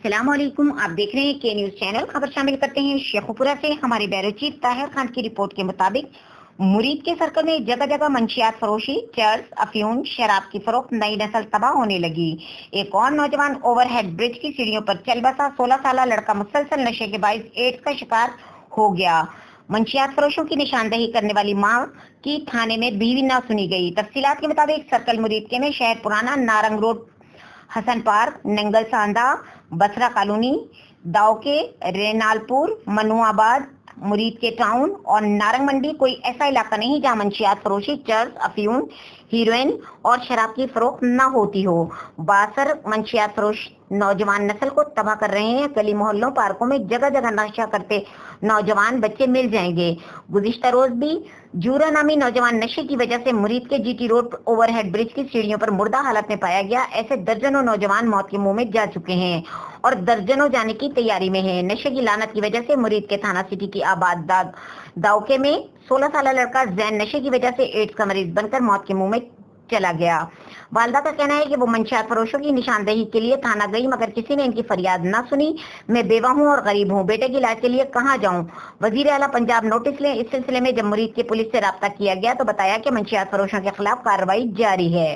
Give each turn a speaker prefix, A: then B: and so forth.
A: अस्सलाम वालेकुम। आप देख रहे हैं के न्यूज चैनल। खबर शामिल करते हैं शेखुपुरा से। हमारे ब्यूरो चीफ ताहिर खान की रिपोर्ट के मुताबिक मुरीद के सर्कल में जगह जगह मंशियात फरोशी, चर्स, अफयूम, शराब की फरोख्त, नई नस्ल तबाह होने लगी। एक और नौजवान ओवरहेड ब्रिज की सीढ़ियों पर चल बसा। 16 साल लड़का मुसलसल नशे के बाइस एड्स का शिकार हो गया। मंशियात फरोशों की निशानदही करने वाली मां की थाने में बीवी न सुनी गई। तफसीलात के मुताबिक सर्कल मुरीद के में शहर पुराना, Narang road, Hasan park, Nangal Sanda, Basra colony, दाव के, रेनालपुर, मनुआबाद, मुरीद के टाउन और नारंग मंडी कोई ऐसा इलाका नहीं जहां मंशियात फरोशी, चर्स, अफयूम, हीरोइन और शराब की फरोख्त न होती हो। बासर मंशियात फरोश नौजवान नस्ल को तबाह कर रहे हैं। गली मोहल्लों, पार्कों में जगह जगह नशा करते नौजवान बच्चे मिल जाएंगे। गुज़िश्ता रोज भी जूरा नामी नौजवान नशे की वजह से मुरीद के जीटी रोड ओवरहेड ब्रिज की सीढ़ियों पर मुर्दा हालत में पाया गया। ऐसे दर्जनों नौजवान मौत के मुंह में जा चुके हैं और दर्जनों जाने की तैयारी में हैं। नशे की लानत की वजह से मुरीद के थाना सिटी की आबाद दावके में 16 साल लड़का जैन नशे की वजह से एड्स का मरीज बनकर मौत के मुंह में चला गया। वालदा का कहना है कि वो मंशियात फरोशों की निशानदेही के लिए थाना गई मगर किसी ने इनकी फरियाद ना सुनी। मैं बेवा हूँ और गरीब हूँ, बेटे के इलाज के लिए कहाँ जाऊँ? वजीर आला पंजाब नोटिस लें। इस सिलसिले में जब मुरीद की पुलिस से राब्ता किया गया तो बताया कि मंशियात फरोशों के खिलाफ कार्रवाई जारी है।